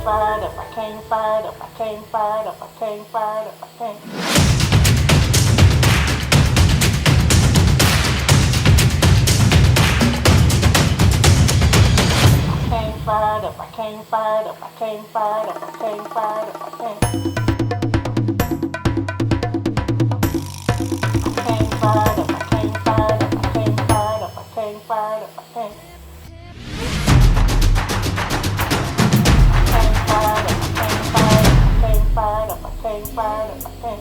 fired up, I came fired up, I came fired up, I came fired up, I came. Came fired up, I came fired up, I came fired up, I came fired up, I came. Came fired up, I came fired up, I came fired up, I came fired up, I came. Came fired up, I came fired up, I came fired up, I came fired up, I came.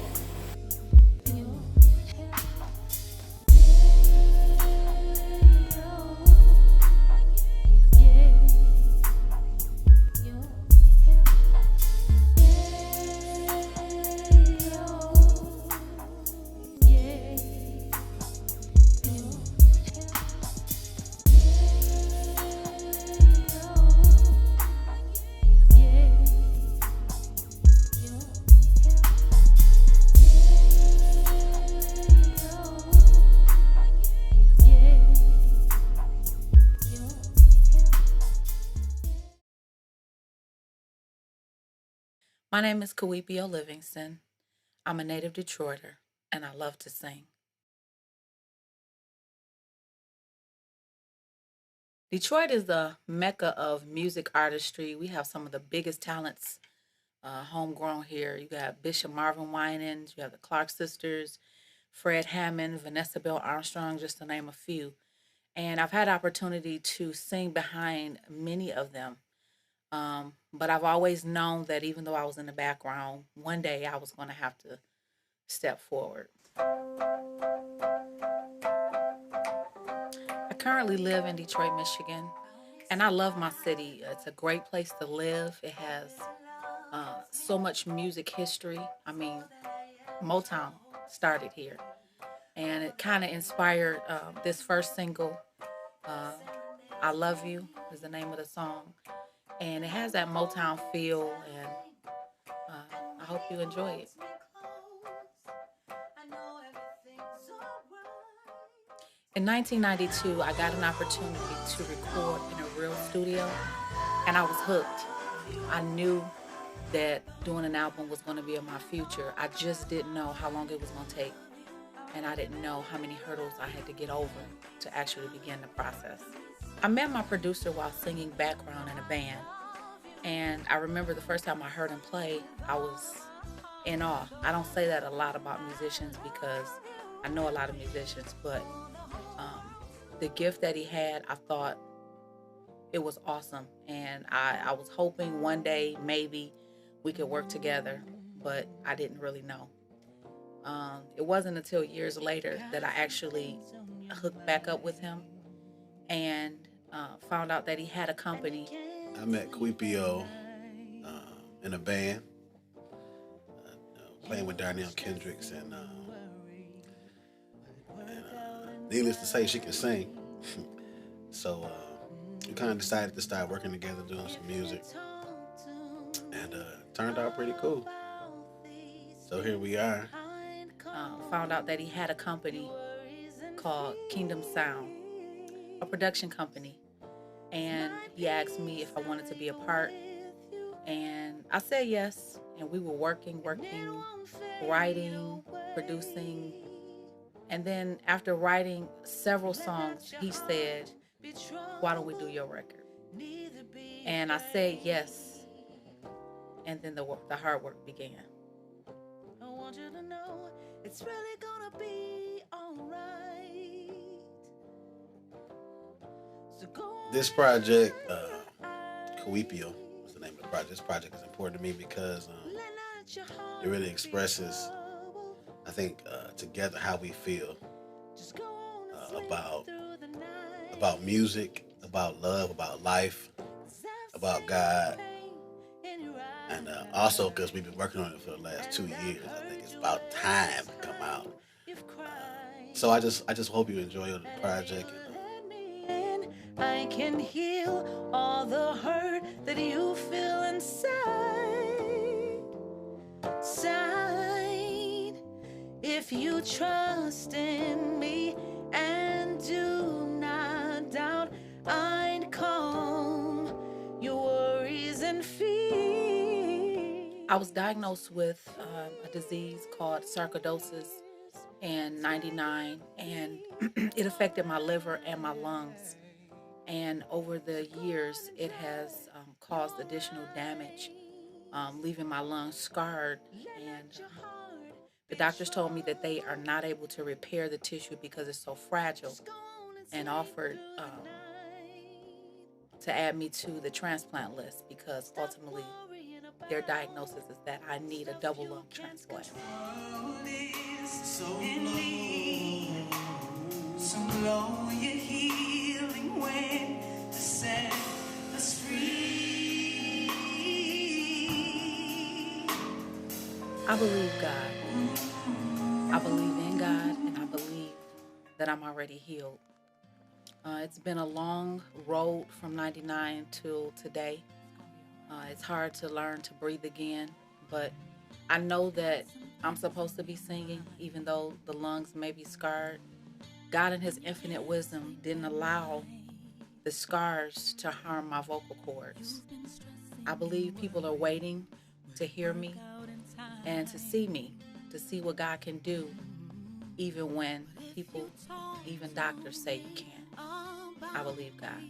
My name is Kuipiio Livingston. I'm a native Detroiter, and I love to sing. Detroit is the mecca of music artistry. We have some of the biggest talents homegrown here. You got Bishop Marvin Winans, you have the Clark sisters, Fred Hammond, Vanessa Bell Armstrong, just to name a few. And I've had opportunity to sing behind many of them. But I've always known that even though I was in the background, one day I was going to have to step forward. I currently live in Detroit, Michigan, and I love my city. It's a great place to live. It has so much music history. I mean, Motown started here, and it kind of inspired this first single. Uh, I Love You is the name of the song, and it has that Motown feel, and I hope you enjoy it. In 1992, I got an opportunity to record in a real studio, and I was hooked. I knew that doing an album was going to be in my future. I just didn't know how long it was going to take, and I didn't know how many hurdles I had to get over to actually begin the process. I met my producer while singing background in a band, and I remember the first time I heard him play, I was in awe. I don't say that a lot about musicians because I know a lot of musicians, but the gift that he had, I thought it was awesome. And I was hoping one day maybe we could work together, but I didn't really know. It wasn't until years later that I actually hooked back up with him and found out that he had a company. I met Kuipiio in a band, playing with Darnell Kendricks, and needless to say, she can sing. So we kind of decided to start working together, doing some music, and turned out pretty cool. So here we are. Found out that he had a company called Kingdom Sound, a production company, and he asked me if I wanted to be a part, and I said yes, and we were working, writing, producing, and then after writing several songs, he said, why don't we do your record? And I said yes, and then the hard work began. I want you to know it's really gonna be alright. This project, Kuipiio is the name of the project. This project is important to me because it really expresses, I think, together how we feel about music, about love, about life, about God, and also because we've been working on it for the last 2 years. I think it's about time to come out. So I just hope you enjoy the project. I can heal all the hurt that you feel inside. If you trust in me and do not doubt, I'd calm your worries and fears. I was diagnosed with a disease called sarcoidosis in '99, and it affected my liver and my lungs. And over the years, it has caused additional damage, leaving my lungs scarred. And the doctors told me that they are not able to repair the tissue because it's so fragile, and offered to add me to the transplant list because ultimately their diagnosis is that I need a double lung transplant. I believe God. I believe in God, and I believe that I'm already healed. It's been a long road from '99 till today. It's hard to learn to breathe again, but I know that I'm supposed to be singing, even though the lungs may be scarred. God, in His infinite wisdom, didn't allow the scars to harm my vocal cords. I believe people are waiting to hear me and to see what God can do, even when people, even doctors say you can't. I believe God.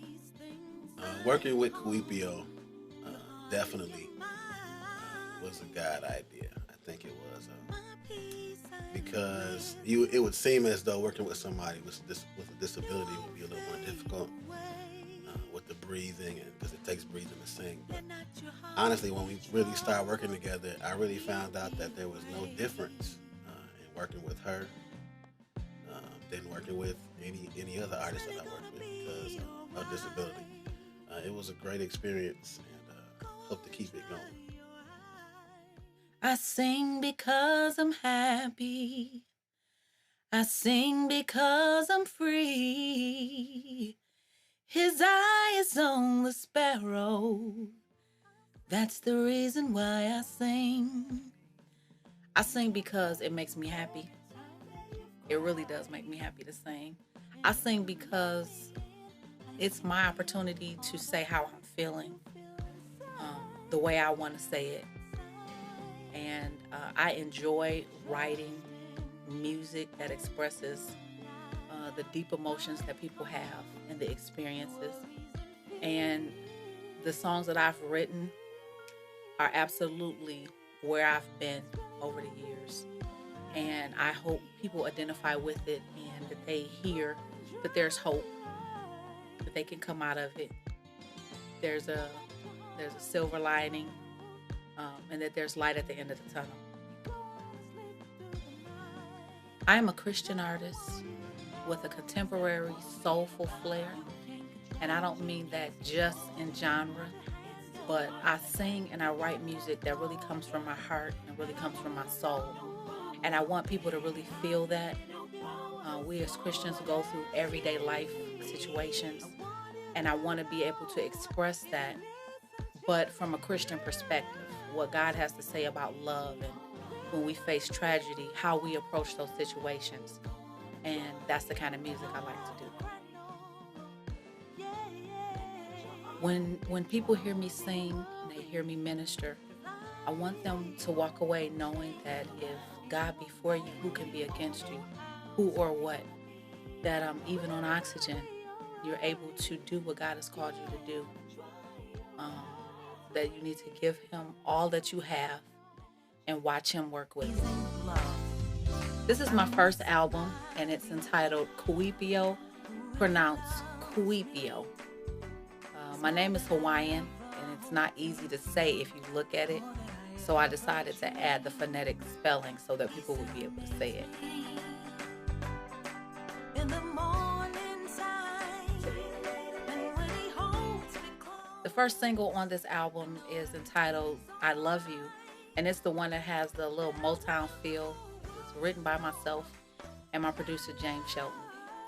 Working with Kuipiio definitely was a God idea. I think it was because it would seem as though working with somebody with a disability would be a little more difficult with the breathing, and because it takes breathing to sing. But honestly, when we really started working together, I really found out that there was no difference in working with her than working with any other artist that I worked with because of disability. It was a great experience, and hope to keep it going. I sing because I'm happy. I sing because I'm free. His eye is on the sparrow. That's the reason why I sing. I sing because it makes me happy. It really does make me happy to sing. I sing because it's my opportunity to say how I'm feeling, the way I want to say it. And I enjoy writing music that expresses the deep emotions that people have and the experiences. And the songs that I've written are absolutely where I've been over the years. And I hope people identify with it and that they hear that there's hope, that they can come out of it. There's a silver lining, and that there's light at the end of the tunnel. I am a Christian artist with a contemporary soulful flair, and I don't mean that just in genre, but I sing and I write music that really comes from my heart and really comes from my soul. And I want people to really feel that. We as Christians go through everyday life situations, and I want to be able to express that, but from a Christian perspective, what God has to say about love, and when we face tragedy, how we approach those situations. And that's the kind of music I like to do. When people hear me sing and they hear me minister, I want them to walk away knowing that if God be for you, who can be against you? Who or what? That even on oxygen, you're able to do what God has called you to do. That you need to give Him all that you have and watch Him work with you. This is my first album, and it's entitled Kuipiio, pronounced Kuipiio. My name is Hawaiian, and it's not easy to say if you look at it, so I decided to add the phonetic spelling so that people would be able to say it. The first single on this album is entitled I Love You, and it's the one that has the little Motown feel. It's written by myself and my producer James Shelton,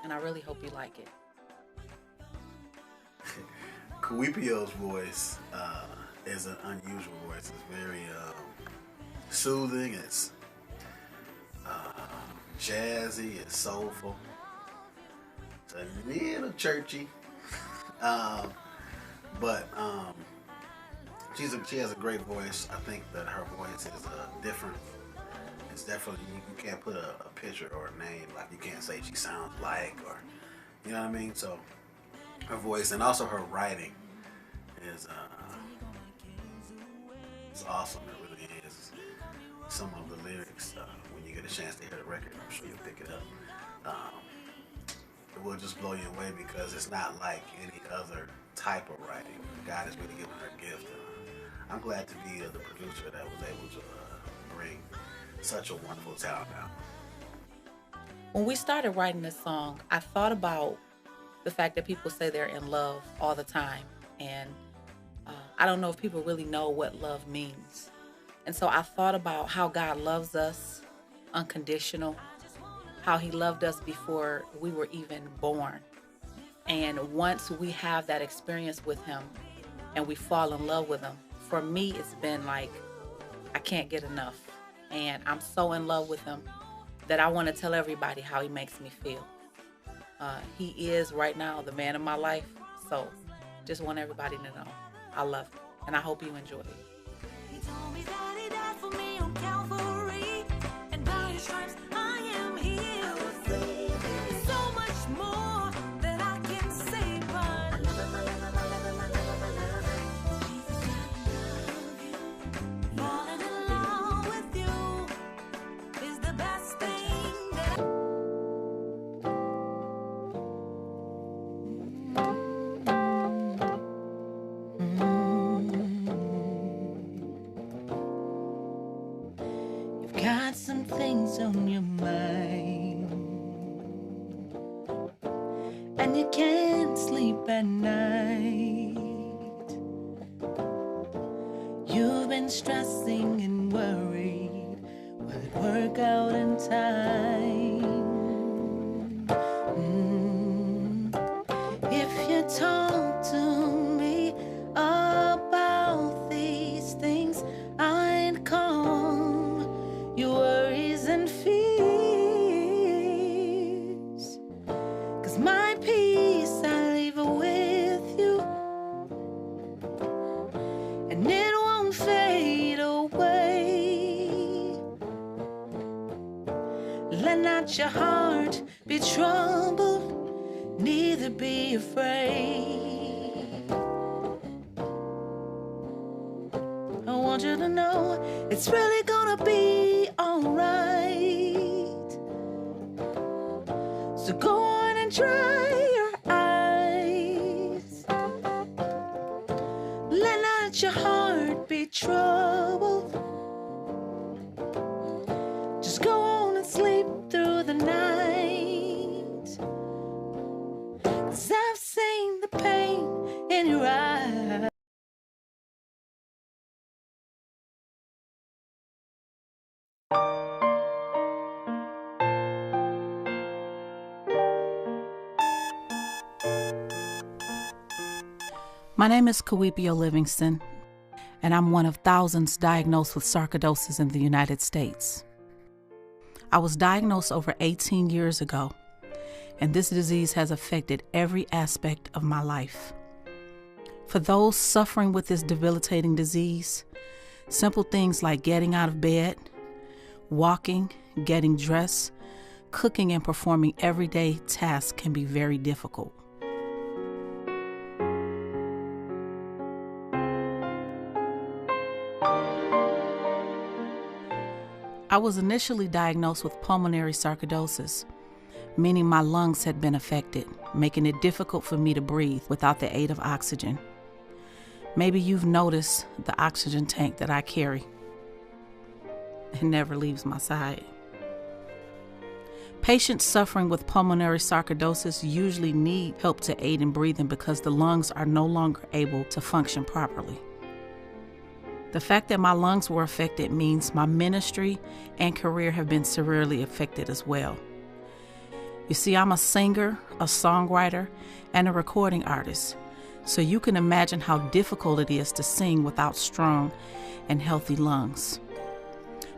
and I really hope you like it. Kuipiio's voice is an unusual voice. It's very soothing. It's jazzy. It's soulful. It's a little churchy. But She has a great voice. I think that her voice is different. It's definitely, you can't put a picture or a name, like you can't say she sounds like, or you know what I mean. So her voice and also her writing is it's awesome. It really is. Some of the lyrics, when you get a chance to hear the record, I'm sure you'll pick it up. It will just blow you away because it's not like any other type of writing. God has really given her a gift. I'm glad to be the producer that was able to bring such a wonderful talent out. When we started writing this song, I thought about the fact that people say they're in love all the time. And I don't know if people really know what love means. And so I thought about how God loves us unconditional, how he loved us before we were even born. And once we have that experience with him and we fall in love with him, for me, it's been like, I can't get enough. And I'm so in love with him that I want to tell everybody how he makes me feel. He is right now the man of my life. So just want everybody to know I love him. And I hope you enjoy it. He told me that he died for me on Calvary, and by his stripes I am healed. There's so much more that I can say, but I love him, I love him, I love him, I love him, I love him. Jesus, I love you. Falling in love with you is the best thing that got some things on your mind, and you can't sleep at night. You've been stressing and worried, will it work out in time? If you talk to me about these things, I ain't calm your worries and fears, 'cause my peace I leave with you, and it won't fade away. Let not your heart be troubled, neither be afraid. I want you to know it's really gonna be alright. So go on and dry your eyes. Let not your heart be troubled. Just go on and sleep through the night. 'Cause I've seen the pain in your eyes. My name is Kuipiio Livingston, and I'm one of thousands diagnosed with sarcoidosis in the United States. I was diagnosed over 18 years ago, and this disease has affected every aspect of my life. For those suffering with this debilitating disease, simple things like getting out of bed, walking, getting dressed, cooking, and performing everyday tasks can be very difficult. I was initially diagnosed with pulmonary sarcoidosis, meaning my lungs had been affected, making it difficult for me to breathe without the aid of oxygen. Maybe you've noticed the oxygen tank that I carry. It never leaves my side. Patients suffering with pulmonary sarcoidosis usually need help to aid in breathing because the lungs are no longer able to function properly. The fact that my lungs were affected means my ministry and career have been severely affected as well. You see, I'm a singer, a songwriter, and a recording artist, so you can imagine how difficult it is to sing without strong and healthy lungs.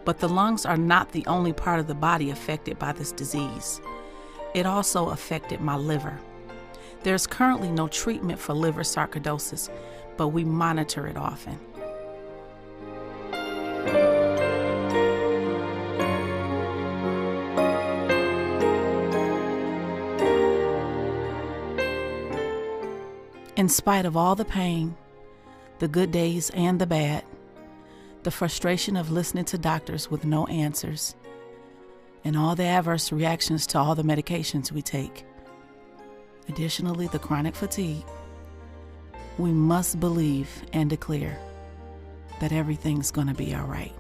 But the lungs are not the only part of the body affected by this disease. It also affected my liver. There's currently no treatment for liver sarcoidosis, but we monitor it often. In spite of all the pain, the good days and the bad, the frustration of listening to doctors with no answers, and all the adverse reactions to all the medications we take, additionally the chronic fatigue, we must believe and declare that everything's going to be all right.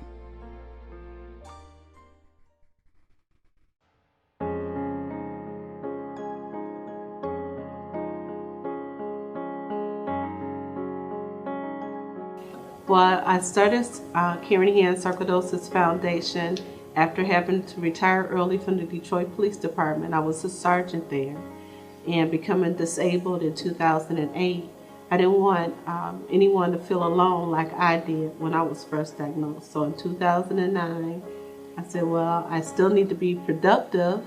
Well, I started caring hand Sarcoidosis Foundation after having to retire early from the Detroit Police Department. I was a sergeant there, and becoming disabled in 2008, I didn't want anyone to feel alone like I did when I was first diagnosed. So in 2009, I said, well, I still need to be productive,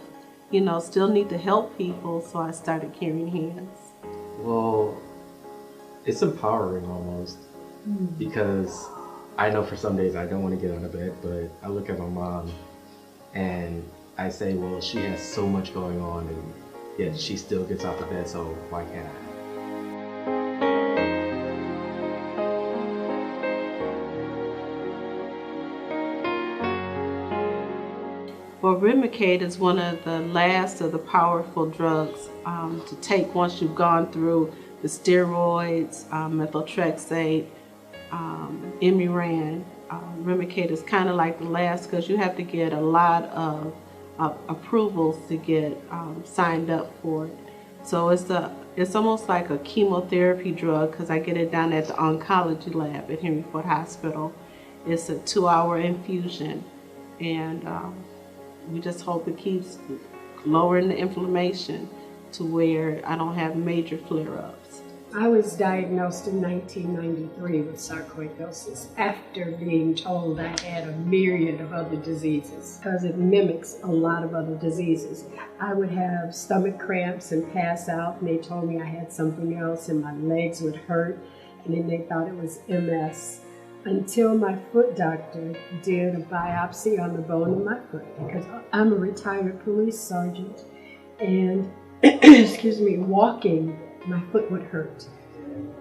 still need to help people, so I started Caring Hands. Well, it's empowering almost. Because I know for some days I don't want to get out of bed, but I look at my mom and I say, well, she has so much going on and yet she still gets out of bed, so why can't I? Well, Remicade is one of the last of the powerful drugs to take once you've gone through the steroids, methotrexate, Imuran. Remicade is kind of like the last because you have to get a lot of approvals to get signed up for it. So it's almost like a chemotherapy drug because I get it down at the oncology lab at Henry Ford Hospital. It's a 2-hour infusion, and we just hope it keeps lowering the inflammation to where I don't have major flare-ups. I was diagnosed in 1993 with sarcoidosis after being told I had a myriad of other diseases because it mimics a lot of other diseases. I would have stomach cramps and pass out, and they told me I had something else and my legs would hurt, and then they thought it was MS. Until my foot doctor did a biopsy on the bone of my foot because I'm a retired police sergeant, and excuse me, walking, my foot would hurt.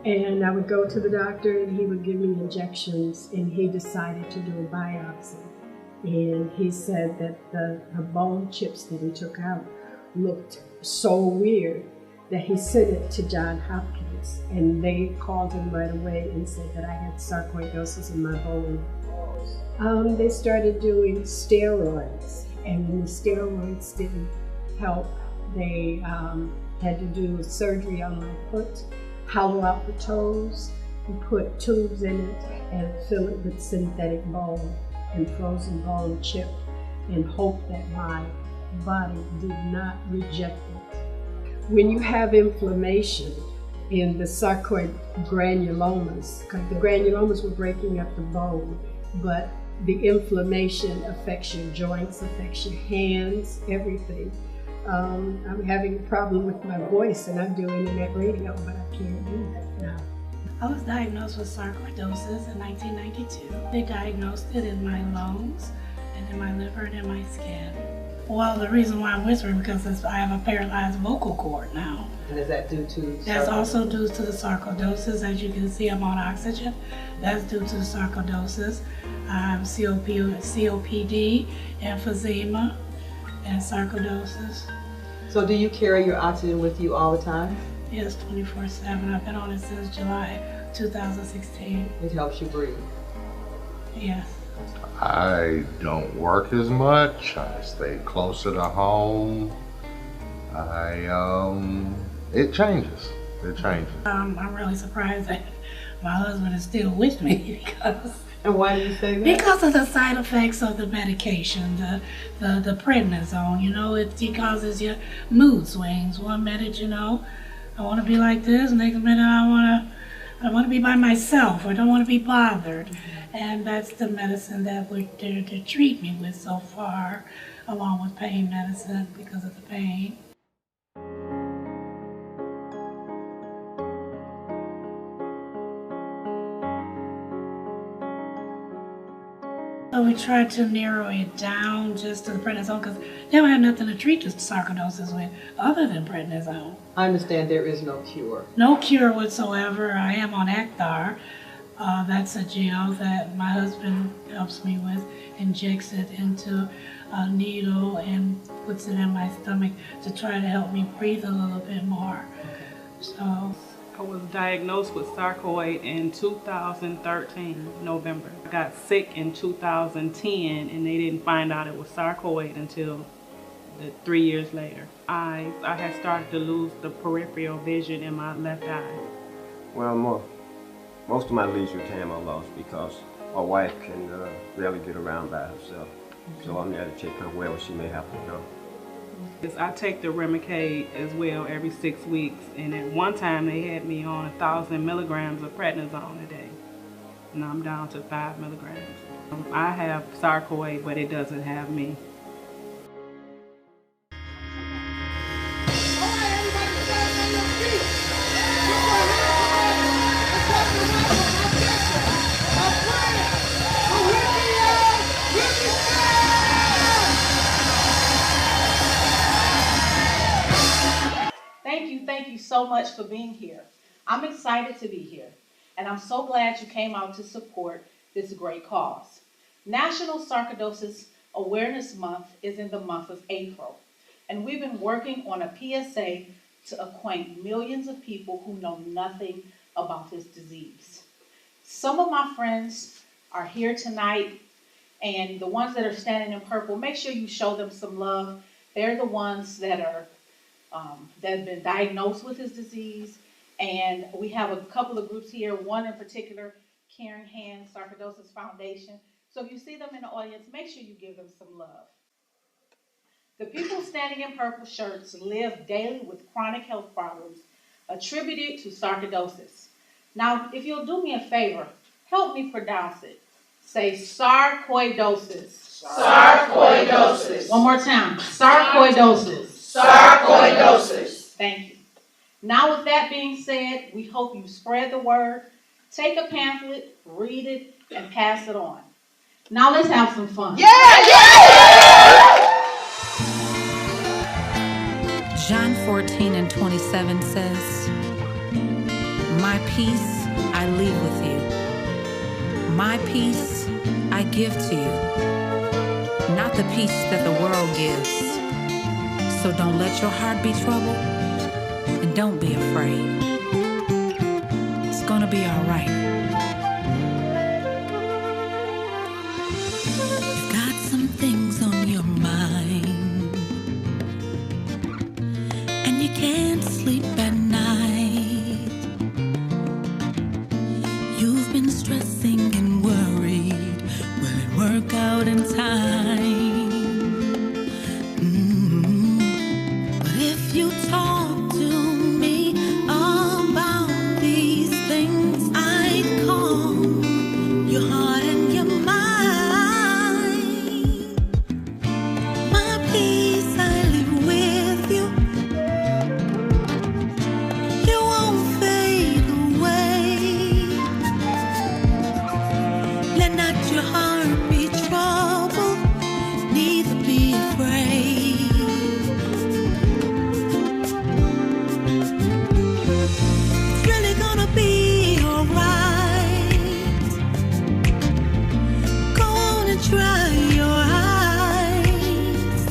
And I would go to the doctor and he would give me injections, and he decided to do a biopsy. And he said that the bone chips that he took out looked so weird that he sent it to Johns Hopkins, and they called him right away and said that I had sarcoidosis in my bone. They started doing steroids, and when the steroids didn't help, they had to do surgery on my foot, hollow out the toes, and put tubes in it and fill it with synthetic bone and frozen bone chip, and hope that my body did not reject it. When you have inflammation in the sarcoid granulomas, because the granulomas were breaking up the bone, but the inflammation affects your joints, affects your hands, everything. I'm having a problem with my voice, and I'm doing internet radio, but I can't do that now. I was diagnosed with sarcoidosis in 1992. They diagnosed it in my lungs, and in my liver, and in my skin. Well, the reason why I'm whispering because I have a paralyzed vocal cord now. And is that due to That's also due to the sarcoidosis. As you can see, I'm on oxygen. That's due to the sarcoidosis. I have COPD, emphysema, and sarcoidosis. So do you carry your oxygen with you all the time? Yes, 24/7. I've been on it since July 2016. It helps you breathe? Yes. I don't work as much. I stay closer to home. It changes. It changes. I'm really surprised that my husband is still with me because. And why do you say that? Because of the side effects of the medication, the prednisone. It causes your mood swings. One minute, I want to be like this. Next minute, I want to be by myself. I don't want to be bothered. And that's the medicine that we're there to treat me with so far, along with pain medicine because of the pain. So we tried to narrow it down just to the prednisone because they don't have nothing to treat the sarcoidosis with other than prednisone. I understand there is no cure. No cure whatsoever. I am on Acthar. That's a gel that my husband helps me with, injects it into a needle and puts it in my stomach to try to help me breathe a little bit more. So I was diagnosed with sarcoid in 2013, November. I got sick in 2010 and they didn't find out it was sarcoid until 3 years later. I had started to lose the peripheral vision in my left eye. Well, most of my leisure time I lost because my wife can rarely get around by herself. So I'm there to take her wherever she may have to go. I take the Remicade as well every 6 weeks, and at one time they had me on 1,000 milligrams of prednisone a day, and I'm down to 5 milligrams. I have sarcoid, but it doesn't have me. Thank you so much for being here. I'm excited to be here, and I'm so glad you came out to support this great cause. National Sarcoidosis Awareness Month is in the month of April, and we've been working on a PSA to acquaint millions of people who know nothing about this disease. Some of my friends are here tonight, and the ones that are standing in purple, make sure you show them some love. They're the ones that have been diagnosed with this disease, and we have a couple of groups here, one in particular, Caring Hands Sarcoidosis Foundation. So if you see them in the audience, make sure you give them some love. The people standing in purple shirts live daily with chronic health problems attributed to sarcoidosis. Now, if you'll do me a favor, help me pronounce it. Say sarcoidosis. Sarcoidosis. One more time. Sarcoidosis. Sarcoidosis. Thank you. Now, with that being said, we hope you spread the word, take a pamphlet, read it, and pass it on. Now let's have some fun. John 14:27 says, "My peace I leave with you. My peace I give to you. Not the peace that the world gives. So don't let your heart be troubled, and don't be afraid. It's gonna be all right." You've got some things on your mind, and you can't sleep at night. You've been stressing and worried. Will it work out in time? If you talk to me about these things, I'd calm your heart and your mind. My peace I live with you. You won't fade away. Let not your heart be troubled, neither be afraid. Be alright. Go on and dry your eyes.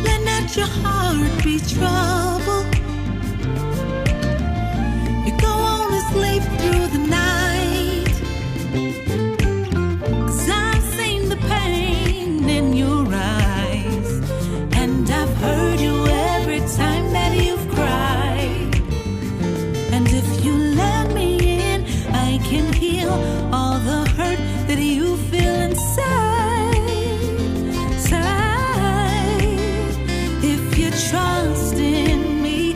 Let not your heart be troubled. You go on and sleep through the night. 'Cause I've seen the pain in your eyes, and I've heard you every time that you've cried. And if you let me in, I can heal all the hurt that you feel inside. If you trust in me,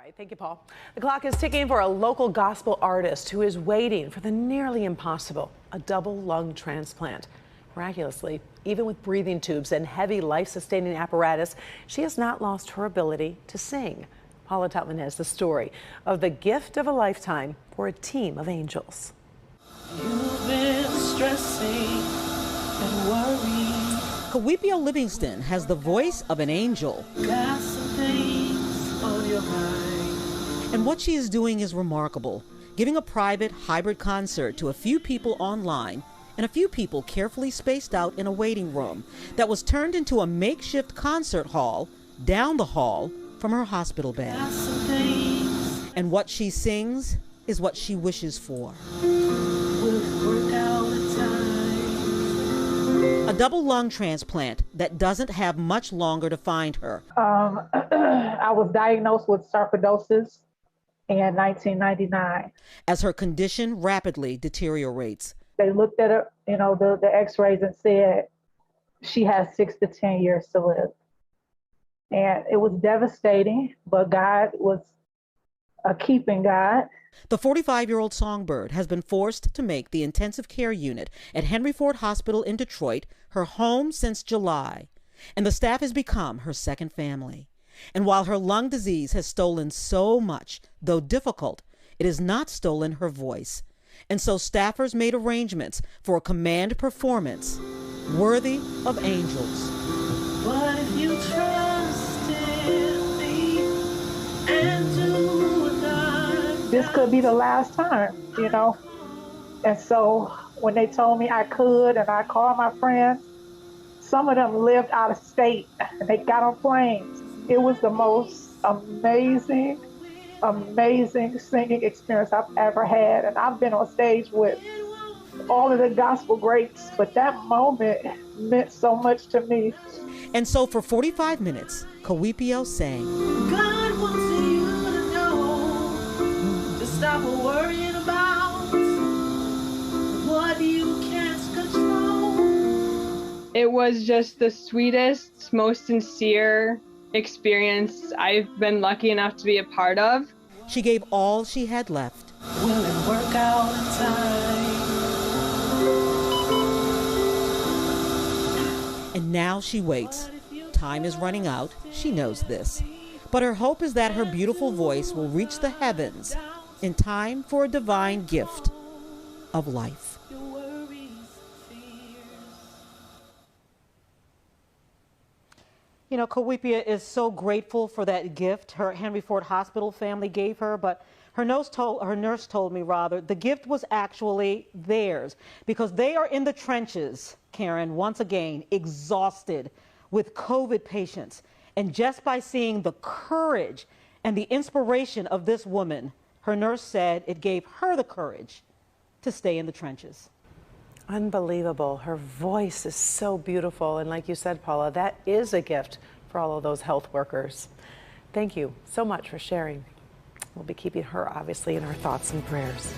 right, thank you, Paul. The clock is ticking for a local gospel artist who is waiting for the nearly impossible, a double lung transplant. Miraculously, even with breathing tubes and heavy life-sustaining apparatus, she has not lost her ability to sing. Paula Tutman has the story of the gift of a lifetime for a team of angels. You've been stressing and worried. Kuipiio Livingston has the voice of an angel. Got some things on your mind. And what she is doing is remarkable, giving a private hybrid concert to a few people online and a few people carefully spaced out in a waiting room that was turned into a makeshift concert hall down the hall from her hospital bed. Got some things. And what she sings is what she wishes for. Will work out the time. A double lung transplant that doesn't have much longer to find her. I was diagnosed with sarcoidosis in 1999. As her condition rapidly deteriorates. They looked at her, the x-rays and said she has 6 to 10 years to live. And it was devastating, but God was a keeping God. The 45-year-old songbird has been forced to make the intensive care unit at Henry Ford Hospital in Detroit her home since July. And the staff has become her second family. And while her lung disease has stolen so much, though difficult, it has not stolen her voice. And so staffers made arrangements for a command performance worthy of angels. But if you trust in me and do not, this could be the last time, And so when they told me I could, and I called my friends, some of them lived out of state and they got on planes. It was the most amazing singing experience I've ever had. And I've been on stage with all of the gospel greats, but that moment meant so much to me. And so for 45 minutes, Kuipiio sang. God wants you to know to stop worrying about what you can't control. It was just the sweetest, most sincere experience I've been lucky enough to be a part of. She gave all she had left. Will it work out in time? And now she waits. Time is running out. She knows this. But her hope is that her beautiful voice will reach the heavens in time for a divine gift of life. Kuipiio is so grateful for that gift her Henry Ford Hospital family gave her, but her nurse told me the gift was actually theirs because they are in the trenches, Karen, once again, exhausted with COVID patients. And just by seeing the courage and the inspiration of this woman, her nurse said it gave her the courage to stay in the trenches. Unbelievable. Her voice is so beautiful. And like you said, Paula, that is a gift for all of those health workers. Thank you so much for sharing. We'll be keeping her, obviously, in our thoughts and prayers.